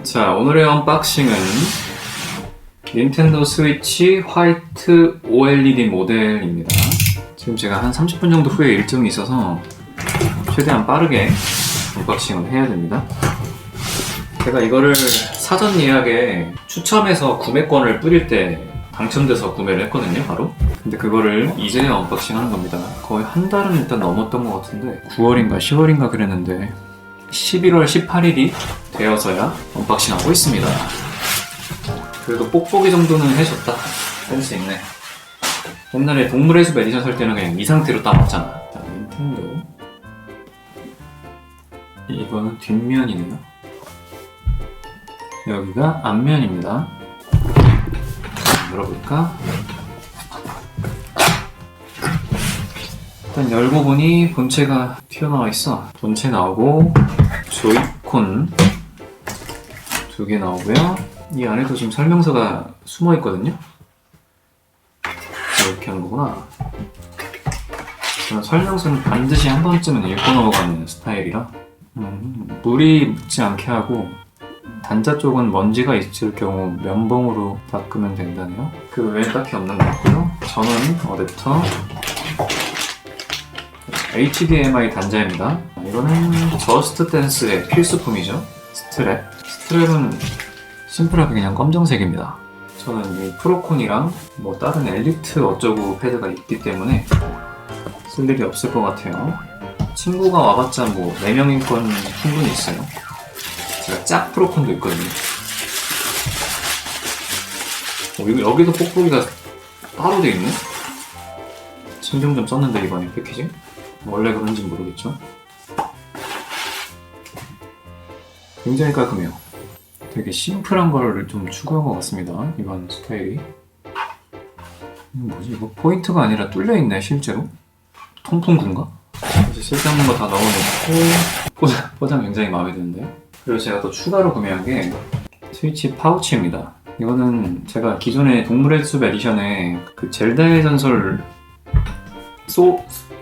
자, 오늘의 언박싱은 닌텐도 스위치 화이트 OLED 모델입니다. 지금 제가 한 30분 정도 후에 일정이 있어서 최대한 빠르게 언박싱을 해야 됩니다. 제가 이거를 사전 예약에 추첨해서 구매권을 뿌릴 때 당첨돼서 구매를 했거든요, 바로. 근데 그거를 이제야 언박싱 하는 겁니다. 거의 한 달은 일단 넘었던 것 같은데 9월인가 10월인가 그랬는데 11월 18일이 되어서야 언박싱하고 있습니다. 그래도 뽁뽁이 정도는 해줬다. 센스 있네. 옛날에 동물의 숲 에디션 살 때는 그냥 이 상태로 따봤잖아. 자, 닌텐도. 이거는 뒷면이네요. 여기가 앞면입니다. 열어볼까? 일단 열고 보니 본체가 튀어나와 있어. 본체 나오고 조이콘 2개 나오고요. 이 안에도 지금 설명서가 숨어 있거든요. 이렇게 하는 거구나. 저는 설명서는 반드시 한 번쯤은 읽고 넘어가는 스타일이라 물이 묻지 않게 하고 단자 쪽은 먼지가 있을 경우 면봉으로 닦으면 된다네요. 그 외에 딱히 없는 것 같고요. 전원 어댑터, HDMI 단자입니다. 이거는 저스트 댄스의 필수품이죠. 스트랩은 심플하게 그냥 검정색입니다. 저는 이 프로콘이랑 뭐 다른 엘리트 어쩌고 패드가 있기 때문에 쓸 일이 없을 것 같아요. 친구가 와봤자 뭐 4명인 건 충분히 있어요. 제가 짝 프로콘도 있거든요. 여기도 뽁뽁이가 따로 돼 있네? 신경 좀 썼는데 이번에 패키징? 원래 그런지 모르겠죠. 굉장히 깔끔해요. 되게 심플한 걸 좀 추구한 것 같습니다. 이번 스타일이. 뭐지 이거? 포인트가 아니라 뚫려있네 실제로? 통풍구인가? 이제 쓸데없는 거 다 넣어놓고 포장 굉장히 마음에 드는데요. 그리고 제가 또 추가로 구매한 게 스위치 파우치입니다. 이거는 제가 기존에 동물의 숲 에디션에 그 젤다의 전설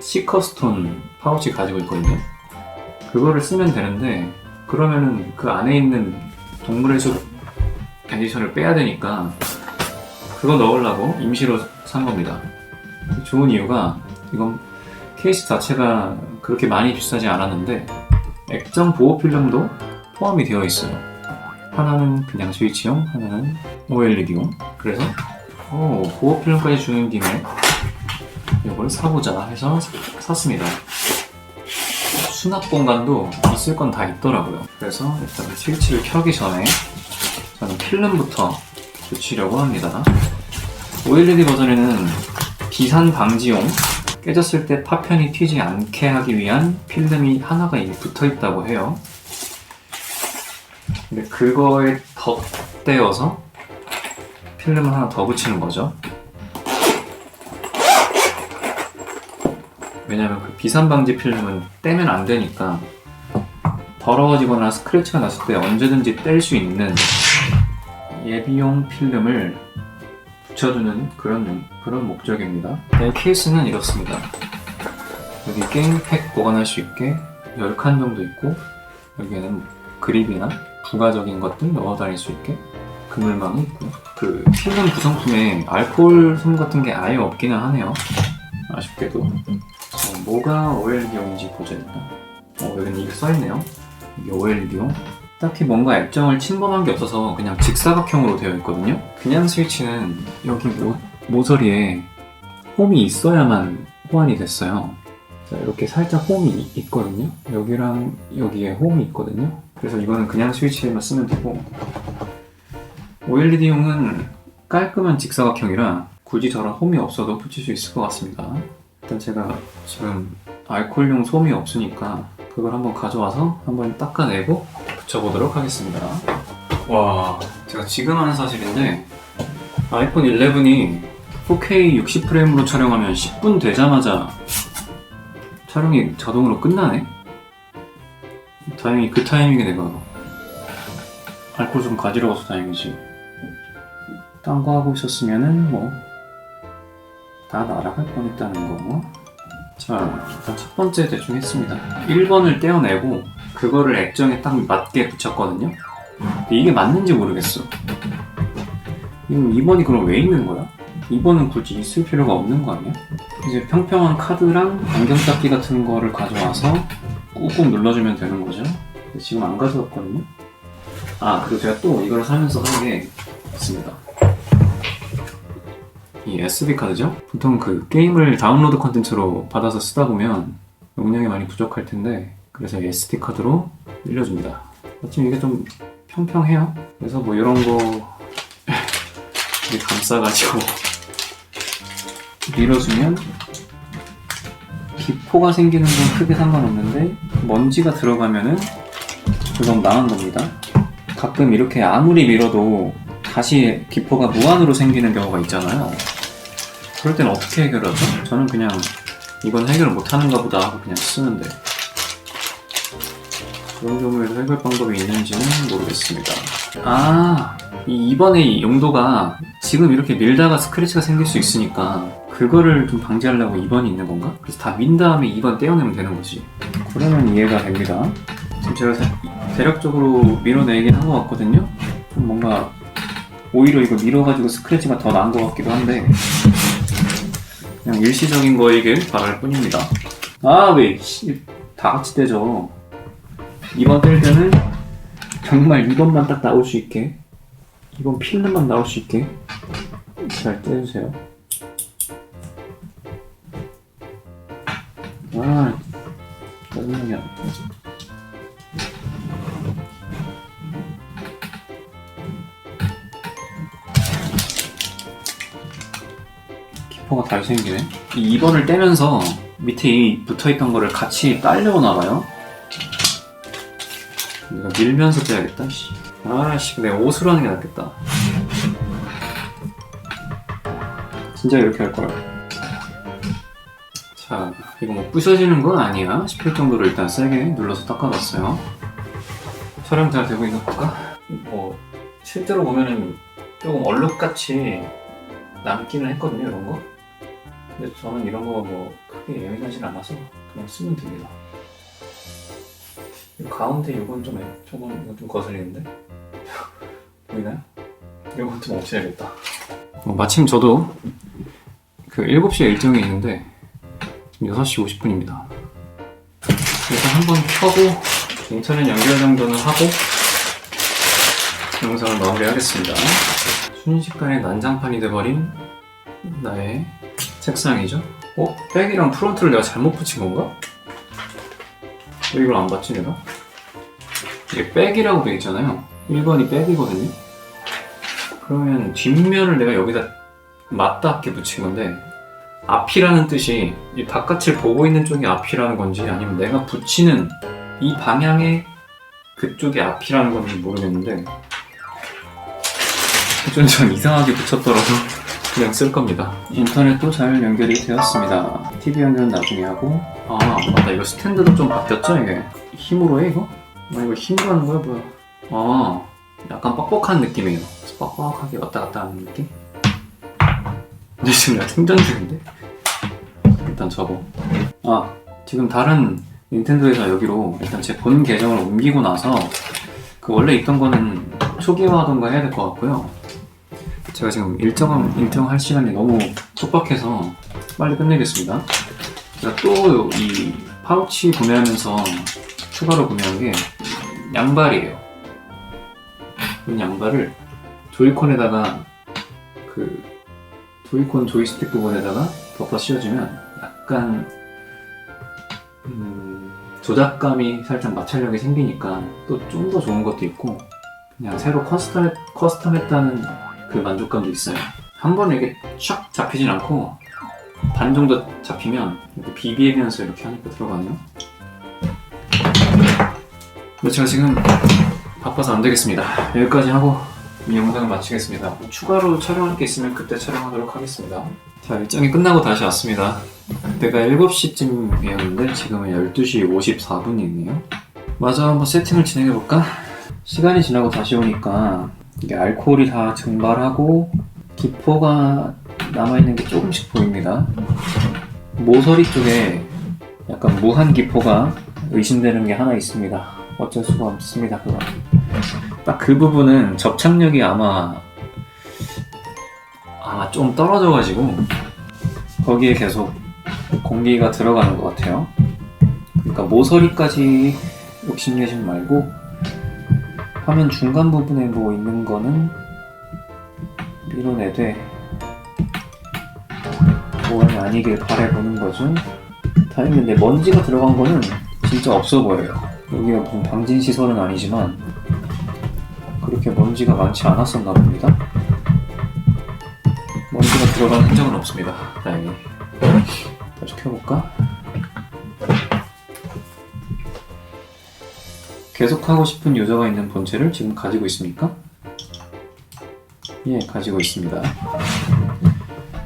시커스톤 파우치 가지고 있거든요. 그거를 쓰면 되는데 그러면은 그 안에 있는 동물의 숲 에디션을 빼야 되니까 그거 넣으려고 임시로 산 겁니다. 좋은 이유가 이건 케이스 자체가 그렇게 많이 비싸지 않았는데 액정 보호 필름도 포함이 되어 있어요. 하나는 그냥 스위치용, 하나는 OLED용. 그래서 보호 필름까지 주는 김에 이걸 사보자 해서 샀습니다. 수납 공간도 있을 건 다 있더라고요. 그래서 일단 스위치를 켜기 전에 저는 필름부터 붙이려고 합니다. OLED 버전에는 비산 방지용, 깨졌을 때 파편이 튀지 않게 하기 위한 필름이 하나가 이미 붙어 있다고 해요. 근데 그거에 덧대어서 필름을 하나 더 붙이는 거죠. 왜냐면 그 비산 방지 필름은 떼면 안 되니까 더러워지거나 스크래치가 났을 때 언제든지 뗄 수 있는 예비용 필름을 붙여주는 그런 목적입니다. 네, 케이스는 이렇습니다. 여기 게임팩 보관할 수 있게 10칸 정도 있고 여기에는 그립이나 부가적인 것들 넣어 다닐 수 있게 그물망이 있고요. 그 필름 구성품에 알코올 솜 같은 게 아예 없기는 하네요. 아쉽게도. 뭐가 OLED용인지 보자 일단. 여기는 이게 써있네요. 이게 OLED용. 딱히 뭔가 액정을 침범한 게 없어서 그냥 직사각형으로 되어 있거든요. 그냥 스위치는 여기 모서리에 홈이 있어야만 호환이 됐어요. 자, 이렇게 살짝 홈이 있거든요. 여기랑 여기에 홈이 있거든요. 그래서 이거는 그냥 스위치에만 쓰면 되고 OLED용은 깔끔한 직사각형이라 굳이 저런 홈이 없어도 붙일 수 있을 것 같습니다. 일단 제가 지금 알코올용 솜이 없으니까 그걸 한번 가져와서 한번 닦아내고 붙여보도록 하겠습니다. 와, 제가 지금 하는 사실인데 아이폰 11이 4K 60프레임으로 촬영하면 10분 되자마자 촬영이 자동으로 끝나네? 다행히 그 타이밍에 내가 알코올 좀 가지러 가서 다행이지. 딴 거 하고 있었으면은 뭐 다 날아갈 뻔했다는 거. 자, 일단 첫 번째 대충 했습니다. 1번을 떼어내고 그거를 액정에 딱 맞게 붙였거든요. 근데 이게 맞는지 모르겠어. 이건 2번이 그럼 왜 있는 거야? 2번은 굳이 있을 필요가 없는 거 아니야? 이제 평평한 카드랑 안경잡기 같은 거를 가져와서 꾹꾹 눌러주면 되는 거죠. 근데 지금 안 가져왔거든요. 아, 그리고 제가 또 이걸 사면서 한 게 있습니다. 이 SD카드죠? 보통 그 게임을 다운로드 컨텐츠로 받아서 쓰다 보면 용량이 많이 부족할 텐데, 그래서 SD카드로 빌려줍니다. 마침 이게 좀 평평해요. 그래서 뭐 이런 거 이렇게 감싸가지고 밀어주면 기포가 생기는 건 크게 상관없는데 먼지가 들어가면은 그건 망한 겁니다. 가끔 이렇게 아무리 밀어도 다시 기포가 무한으로 생기는 경우가 있잖아요. 그럴 땐 어떻게 해결하죠? 저는 그냥 이건 해결을 못하는가 보다 하고 그냥 쓰는데, 그런 경우에도 해결 방법이 있는지는 모르겠습니다. 아, 이 2번의 용도가 지금 이렇게 밀다가 스크래치가 생길 수 있으니까 그거를 좀 방지하려고 2번이 있는 건가? 그래서 다 민 다음에 2번 떼어내면 되는 거지. 그러면 이해가 됩니다. 지금 제가 대략적으로 밀어내긴 한 것 같거든요? 좀 뭔가 오히려 이거 밀어가지고 스크래치가 더 나은 것 같기도 한데, 그냥 일시적인 거이길 바랄 뿐입니다. 아, 왜 다 같이 떼죠. 2번 뗄 때는 정말 2번만 딱 나올 수 있게, 2번 필름만 나올 수 있게 잘 떼주세요. 아, 짜증나게 안 떼지. 기포가 다시 생기네. 이 2번을 떼면서 밑에 이 붙어있던 거를 같이 딸려오나봐요. 내가 밀면서 떼야겠다. 아씨, 내가 옷으로 하는 게 낫겠다. 진짜 이렇게 할 거야. 자, 이거 뭐 부셔지는 건 아니야 싶을 정도로 일단 세게 눌러서 닦아봤어요. 촬영 잘 되고 있나 볼까? 뭐 실제로 보면은 조금 얼룩같이 남기는 했거든요, 이런 거. 근데 저는 이런 거 뭐 크게 예민하진 않아서 그냥 쓰면 됩니다. 가운데 이건 저건 이건 좀 거슬리는데? 보이나요? 이건 좀 없애야겠다. 마침 저도 그 7시에 일정이 있는데 지금 6시 50분입니다. 일단 한번 켜고 인터넷 연결 정도는 하고 영상을 마무리하겠습니다. 순식간에 난장판이 돼버린 나의 책상이죠. 백이랑 프론트를 내가 잘못 붙인 건가? 왜 이걸 안 봤지 내가? 이게 백이라고 되어 있잖아요. 1번이 백이거든요. 그러면 뒷면을 내가 여기다 맞닿게 붙인 건데, 앞이라는 뜻이 이 바깥을 보고 있는 쪽이 앞이라는 건지 아니면 내가 붙이는 이 방향의 그쪽이 앞이라는 건지 모르겠는데, 좀 이상하게 붙였더라도 그냥 쓸 겁니다. 인터넷도 잘 연결이 되었습니다. TV 연결은 나중에 하고, 아 맞다, 이거 스탠드도 좀 바뀌었죠? 이게 힘으로 해 이거? 이거 힘으로 하는 거야 뭐야? 아, 약간 뻑뻑한 느낌이에요. 뻑뻑하게 왔다 갔다 하는 느낌? 근데 지금 내가 충전 중인데? 일단 접어. 아, 지금 다른 닌텐도에서 여기로 일단 제 본 계정을 옮기고 나서 그 원래 있던 거는 초기화하던가 해야 될 것 같고요. 제가 지금 일정할 시간이 너무 촉박해서 빨리 끝내겠습니다. 제가 또 이 파우치 구매하면서 추가로 구매한 게 양발이에요. 이 양발을 조이콘에다가 그 조이콘 조이스틱 부분에다가 덮어 씌워주면 약간 조작감이 살짝 마찰력이 생기니까 또 좀 더 좋은 것도 있고, 그냥 새로 커스텀했다는 그 만족감도 있어요. 한 번에 이게 촥 잡히진 않고 반 정도 잡히면 이렇게 비비면서 이렇게 하니까 들어가네요. 근데 제가 지금 바빠서 안 되겠습니다. 여기까지 하고 이 영상을 마치겠습니다. 추가로 촬영할 게 있으면 그때 촬영하도록 하겠습니다. 자, 일정이 끝나고 다시 왔습니다. 그때가 7시쯤이었는데 지금은 12시 54분이네요. 마저 한번 세팅을 진행해볼까? 시간이 지나고 다시 오니까 이게 알코올이 다 증발하고 기포가 남아있는 게 조금씩 보입니다. 모서리 쪽에 약간 무한 기포가 의심되는 게 하나 있습니다. 어쩔 수가 없습니다, 그건. 딱 그 부분은 접착력이 아마 좀 떨어져가지고 거기에 계속 공기가 들어가는 것 같아요. 그러니까 모서리까지 욕심내지 말고 화면 중간 부분에 뭐 있는 거는 밀어내되 뭘 아니길 바라보는 거죠. 다행히 근데 먼지가 들어간 거는 진짜 없어 보여요. 여기가 무슨 방진 시설은 아니지만 그렇게 먼지가 많지 않았었나 봅니다. 먼지가 들어간 흔적은 없습니다. 다행히. 다시 켜볼까? 계속하고 싶은 유저가 있는 본체를 지금 가지고 있습니까? 예, 가지고 있습니다.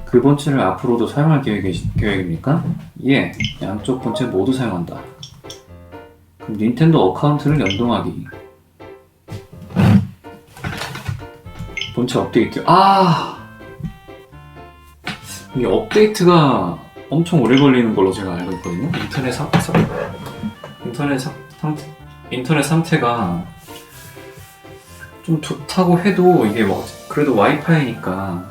그 본체를 앞으로도 사용할 계획입니까? 예, 양쪽 본체 모두 사용한다. 그럼 닌텐도 어카운트를 연동하기. 본체 업데이트. 이게 업데이트가 엄청 오래 걸리는 걸로 제가 알고 있거든요. 인터넷 상태가 좀 좋다고 해도 이게 뭐 그래도 와이파이니까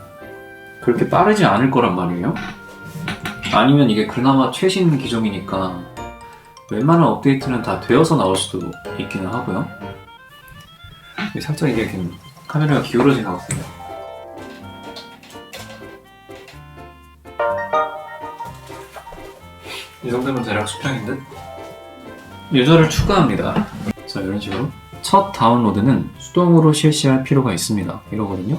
그렇게 빠르지 않을 거란 말이에요. 아니면 이게 그나마 최신 기종이니까 웬만한 업데이트는 다 되어서 나올 수도 있기는 하고요. 살짝 이게 카메라가 기울어진 것 같습니다. 이 정도면 대략 수평인 듯? 유저를 추가합니다. 자, 이런 식으로 첫 다운로드는 수동으로 실시할 필요가 있습니다. 이러거든요.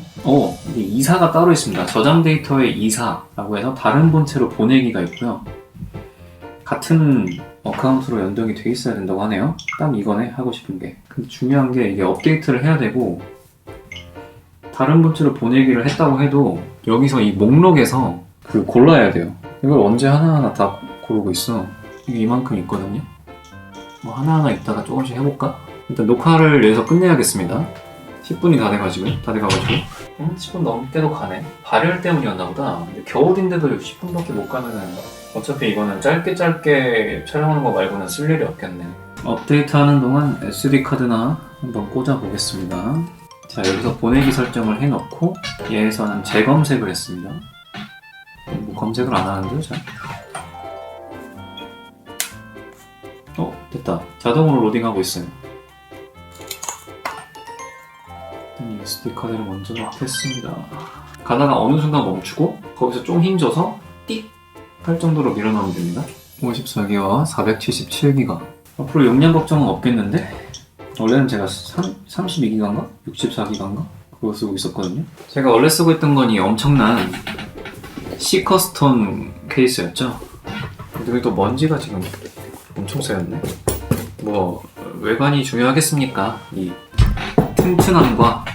이게 이사가 따로 있습니다. 저장 데이터의 이사라고 해서 다른 본체로 보내기가 있고요. 같은 어카운트로 연동이 돼 있어야 된다고 하네요. 딱 이거네, 하고 싶은 게. 근데 중요한 게 이게 업데이트를 해야 되고 다른 본체로 보내기를 했다고 해도 여기서 이 목록에서 골라야 돼요. 이걸 언제 하나하나 다 고르고 있어. 이게 이만큼 있거든요. 뭐 하나하나 있다가 조금씩 해볼까? 일단 녹화를 여기서 끝내야겠습니다. 10분이 다 돼가지고 10분 넘게도 가네. 발열 때문이었나 보다. 근데 겨울인데도 10분밖에 못 가면은 어차피 이거는 짧게 촬영하는 거 말고는 쓸 일이 없겠네. 업데이트하는 동안 SD카드나 한번 꽂아 보겠습니다. 자, 여기서 보내기 설정을 해놓고 얘에서는 재검색을 했습니다. 뭐 검색을 안 하는데요, 잘? 됐다. 자동으로 로딩하고 있어요. SD카드를 먼저 넣겠습니다. 가다가 어느 순간 멈추고 거기서 좀 힘줘서 띡! 할 정도로 밀어넣으면 됩니다. 54기가와 477기가. 앞으로 용량 걱정은 없겠는데? 원래는 제가 32기가인가? 64기가인가? 그거 쓰고 있었거든요. 제가 원래 쓰고 있던 건 이 엄청난 시커스톤 케이스였죠. 근데 여기 또 먼지가 지금 엄청 쌓였네. 뭐 외관이 중요하겠습니까? 이 튼튼함과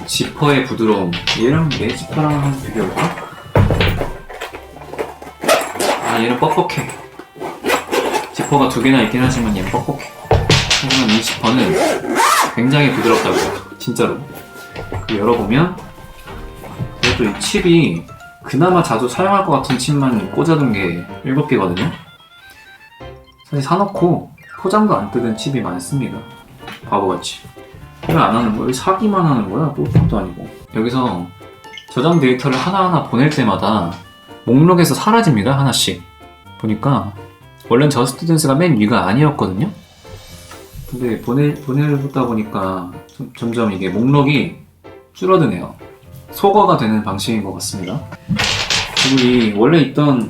지퍼의 부드러움. 얘랑 얘 지퍼랑 한번 비교해볼까? 얘는 뻑뻑해. 지퍼가 두 개나 있긴 하지만 얘는 뻑뻑해. 하지만 이 지퍼는 굉장히 부드럽다고요. 진짜로. 열어보면 그래도 이 칩이 그나마 자주 사용할 것 같은 칩만 꽂아둔 게 7개거든요. 사실 사놓고 포장도 안 뜯은 칩이 많습니다. 바보같이. 왜 안 하는 거야? 왜 사기만 하는 거야? 뽀뽀도 아니고. 여기서 저장 데이터를 하나하나 보낼 때마다 목록에서 사라집니다. 하나씩. 보니까 원래는 저스트 댄스가 맨 위가 아니었거든요. 근데 보내다 보니까 점점 이게 목록이 줄어드네요. 소거가 되는 방식인 것 같습니다. 그리고 이 원래 있던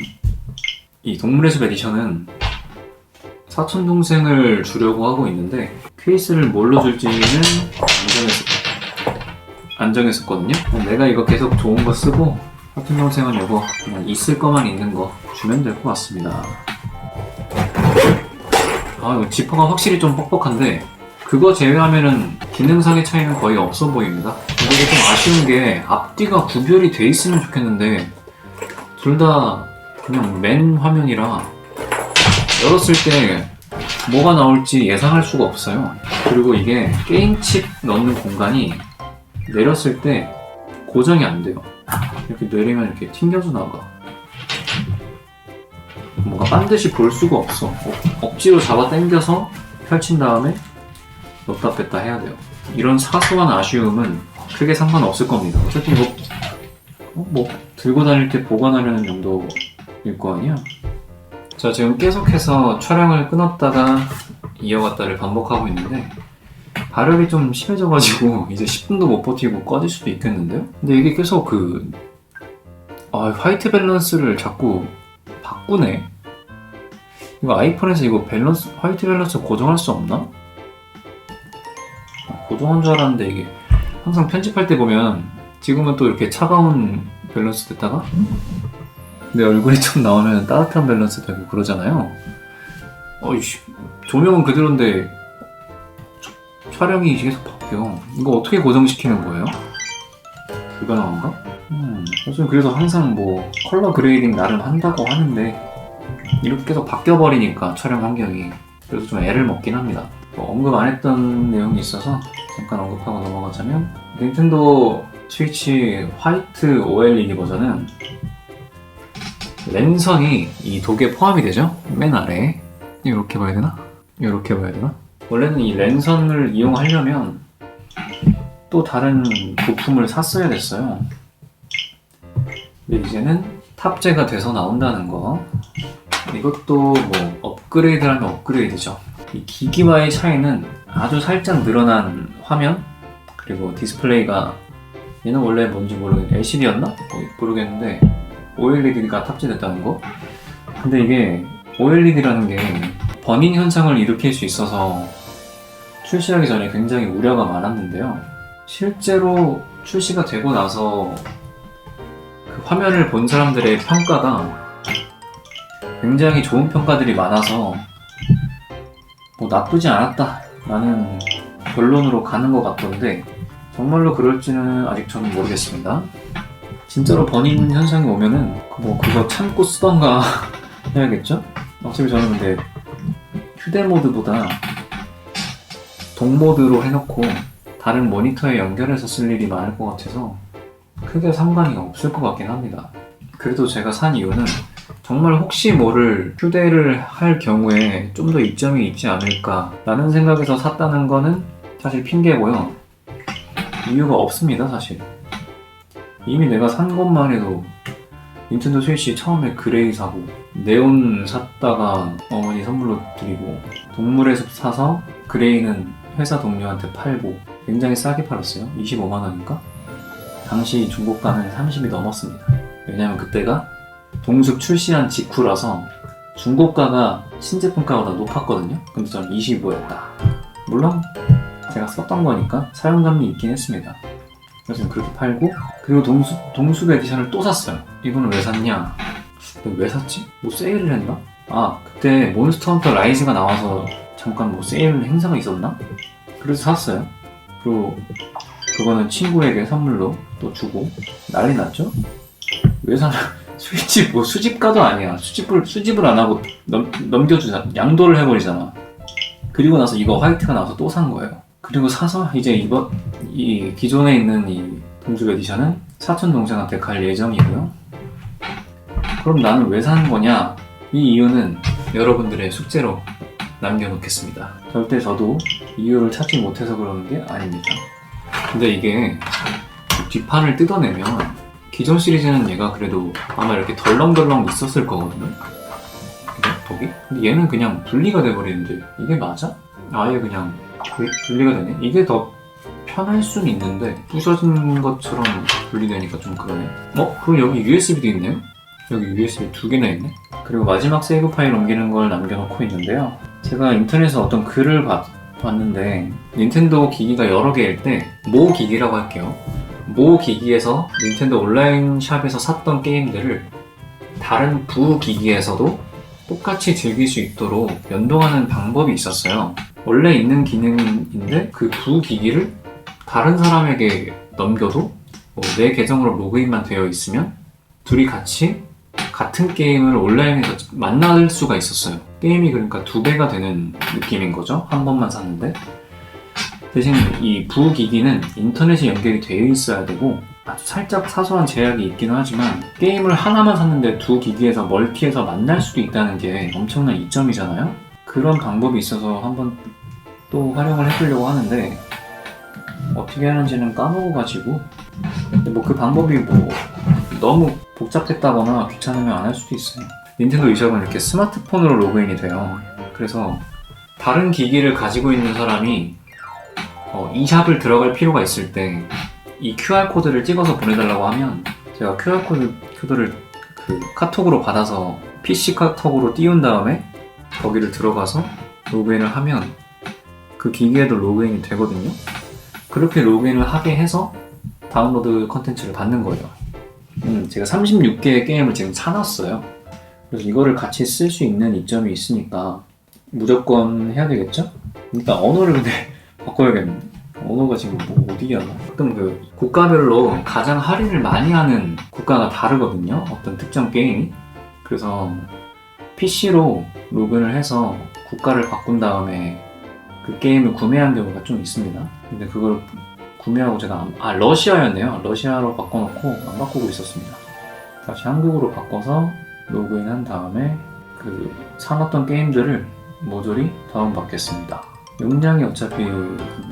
이 동물의 숲 에디션은 사촌 동생을 주려고 하고 있는데 케이스를 뭘로 줄지는 안 정했었거든요. 내가 이거 계속 좋은 거 쓰고 사촌 동생은 이거 그냥 있을 거만 있는 거 주면 될 것 같습니다. 이거 지퍼가 확실히 좀 뻑뻑한데 그거 제외하면은 기능상의 차이는 거의 없어 보입니다. 근데 이게 좀 아쉬운 게 앞뒤가 구별이 돼 있으면 좋겠는데 둘 다 그냥 맨 화면이라 열었을 때 뭐가 나올지 예상할 수가 없어요. 그리고 이게 게임칩 넣는 공간이 내렸을 때 고정이 안 돼요. 이렇게 내리면 이렇게 튕겨져 나가. 뭔가 반드시 볼 수가 없어. 억지로 잡아 당겨서 펼친 다음에 넣다 뺐다 해야 돼요. 이런 사소한 아쉬움은 크게 상관없을 겁니다. 어차피 뭐 들고 다닐 때 보관하려는 정도일 거 아니야? 자, 지금 계속해서 촬영을 끊었다가 이어갔다를 반복하고 있는데 발열이 좀 심해져가지고 이제 10분도 못 버티고 꺼질 수도 있겠는데요? 근데 이게 계속 화이트 밸런스를 자꾸 바꾸네. 이거 아이폰에서 이거 화이트 밸런스 고정할 수 없나? 고정한 줄 알았는데 이게 항상 편집할 때 보면 지금은 또 이렇게 차가운 밸런스 됐다가 내 얼굴이 좀 나오면 따뜻한 밸런스 되고 그러잖아요. 어이씨, 조명은 그대로인데 촬영이 계속 바뀌어. 이거 어떻게 고정시키는 거예요? 불가능한가? 요즘 그래서 항상 뭐 컬러 그레이딩 나름 한다고 하는데 이렇게 계속 바뀌어버리니까 촬영 환경이 그래서 좀 애를 먹긴 합니다. 뭐 언급 안 했던 내용이 있어서 잠깐 언급하고 넘어가자면 닌텐도 스위치 화이트 OLED 버전은 랜선이 이 독에 포함이 되죠? 맨 아래에 이렇게 봐야 되나? 이렇게 봐야 되나? 원래는 이 랜선을 이용하려면 또 다른 부품을 샀어야 됐어요. 근데 이제는 탑재가 돼서 나온다는 거. 이것도 뭐 업그레이드라면 업그레이드죠. 이 기기와의 차이는 아주 살짝 늘어난 화면, 그리고 디스플레이가 얘는 원래 뭔지 모르겠는데 LCD였나? 모르겠는데 OLED가 탑재됐다는 거. 근데 이게 OLED라는 게 버닝 현상을 일으킬 수 있어서 출시하기 전에 굉장히 우려가 많았는데요. 실제로 출시가 되고 나서 그 화면을 본 사람들의 평가가 굉장히 좋은 평가들이 많아서 뭐 나쁘지 않았다 라는 결론으로 가는 것 같던데 정말로 그럴지는 아직 저는 모르겠습니다. 진짜로 버닝 현상이 오면은 그거 참고 쓰던가 해야겠죠? 어차피 저는 근데 휴대모드보다 동모드로 해놓고 다른 모니터에 연결해서 쓸 일이 많을 것 같아서 크게 상관이 없을 것 같긴 합니다. 그래도 제가 산 이유는 정말 혹시 모를 휴대를 할 경우에 좀 더 이점이 있지 않을까 라는 생각에서 샀다는 거는 사실 핑계고요. 이유가 없습니다, 사실. 이미 내가 산 것만 해도 닌텐도 스위치 처음에 그레이 사고 네온 샀다가 어머니 선물로 드리고 동물의 숲 사서 그레이는 회사 동료한테 팔고 굉장히 싸게 팔았어요. 25만원인가? 당시 중고가는 30이 넘었습니다. 왜냐면 그때가 동숲 출시한 직후라서 중고가가 신제품가보다 높았거든요. 근데 저는 25였다. 물론 제가 썼던 거니까 사용감이 있긴 했습니다. 그래서 그렇게 팔고, 그리고 동숲 에디션을 또 샀어요. 이거는 왜 샀냐? 왜 샀지? 뭐 세일을 했나? 그때 몬스터 헌터 라이즈가 나와서 잠깐 뭐 세일 행사가 있었나? 그래서 샀어요. 그리고 그거는 친구에게 선물로 또 주고 난리 났죠? 왜 사나? 스위치 뭐 수집가도 아니야. 수집을 안 하고 넘겨주잖아. 양도를 해버리잖아. 그리고 나서 이거 화이트가 나와서 또 산 거예요. 그리고 사서 이제 이 기존에 있는 이 동숲 에디션은 사촌 동생한테 갈 예정이고요. 그럼 나는 왜 사는 거냐? 이 이유는 여러분들의 숙제로 남겨놓겠습니다. 절대 저도 이유를 찾지 못해서 그러는 게 아닙니다. 근데 이게 뒷판을 뜯어내면 기존 시리즈는 얘가 그래도 아마 이렇게 덜렁덜렁 있었을 거거든요. 독이? 근데 얘는 그냥 분리가 돼버리는데 이게 맞아? 아예 그냥 분리가 되네? 이게 더 편할 수는 있는데 부서진 것처럼 분리되니까 좀 그러네. 그럼 여기 USB도 있네요? 여기 USB 2개나 있네? 그리고 마지막 세이브 파일 옮기는 걸 남겨놓고 있는데요. 제가 인터넷에서 어떤 글을 봤는데 닌텐도 기기가 여러 개일 때 모 기기라고 할게요. 모 기기에서 닌텐도 온라인 샵에서 샀던 게임들을 다른 부 기기에서도 똑같이 즐길 수 있도록 연동하는 방법이 있었어요. 원래 있는 기능인데 그 부 기기를 다른 사람에게 넘겨도 내 계정으로 로그인만 되어 있으면 둘이 같이 같은 게임을 온라인에서 만날 수가 있었어요. 게임이 그러니까 2배가 되는 느낌인 거죠. 한 번만 샀는데. 대신 이 부기기는 인터넷이 연결이 되어 있어야 되고 아주 살짝 사소한 제약이 있기는 하지만 게임을 하나만 샀는데 2기기에서 멀티해서 만날 수도 있다는 게 엄청난 이점이잖아요. 그런 방법이 있어서 한번 또 활용을 해보려고 하는데 어떻게 하는지는 까먹어가지고 뭐 그 방법이 뭐 너무 복잡했다거나 귀찮으면 안 할 수도 있어요. 닌텐도 eShop은 이렇게 스마트폰으로 로그인이 돼요. 그래서 다른 기기를 가지고 있는 사람이 eShop을 들어갈 필요가 있을 때 이 QR코드를 찍어서 보내달라고 하면 제가 QR코드를 그 카톡으로 받아서 PC 카톡으로 띄운 다음에 거기를 들어가서 로그인을 하면 그 기기에도 로그인이 되거든요. 그렇게 로그인을 하게 해서 다운로드 컨텐츠를 받는 거예요. 제가 36개의 게임을 지금 사놨어요. 그래서 이거를 같이 쓸 수 있는 이점이 있으니까 무조건 해야 되겠죠? 일단 언어를 근데 바꿔야겠는데 언어가 지금 뭐 어디야? 가끔 그 국가별로 가장 할인을 많이 하는 국가가 다르거든요. 어떤 특정 게임이. 그래서 PC로 로그인을 해서 국가를 바꾼 다음에 그 게임을 구매한 경우가 좀 있습니다. 근데 그걸 구매하고 제가 러시아였네요. 러시아로 바꿔놓고 안 바꾸고 있었습니다. 다시 한국으로 바꿔서 로그인한 다음에 그 사놨던 게임들을 모조리 다운받겠습니다. 용량이 어차피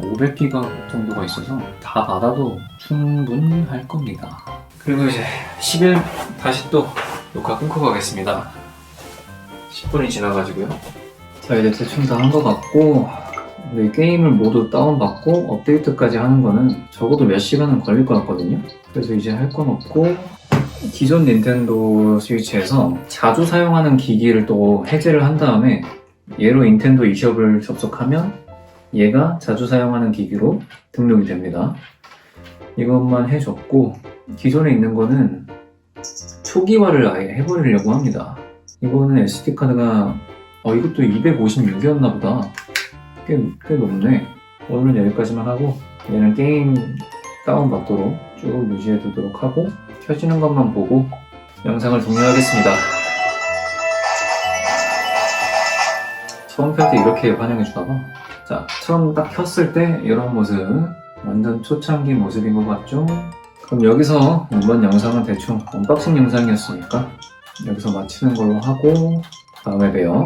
500기가 정도가 있어서 다 받아도 충분할 겁니다. 그리고 이제 10일 다시 또 녹화 끊고 가겠습니다. 10분이 지나가지고요. 자, 이제 대충 다 한 것 같고 이 게임을 모두 다운받고 업데이트까지 하는 거는 적어도 몇 시간은 걸릴 것 같거든요. 그래서 이제 할 건 없고 기존 닌텐도 스위치에서 자주 사용하는 기기를 또 해제를 한 다음에 얘로 닌텐도 eShop을 접속하면 얘가 자주 사용하는 기기로 등록이 됩니다. 이것만 해줬고 기존에 있는 거는 초기화를 아예 해버리려고 합니다. 이거는 SD카드가 이것도 256이었나 보다. 꽤 높네. 오늘은 여기까지만 하고 얘는 게임 다운받도록 쭉 유지해 두도록 하고 켜지는 것만 보고 영상을 종료하겠습니다. 처음 켤 때 이렇게 반영해 주나봐. 자, 처음 딱 켰을 때 이런 모습, 완전 초창기 모습인 것 같죠? 그럼 여기서 이번 영상은 대충 언박싱 영상이었으니까 여기서 마치는 걸로 하고 다음에 봬요.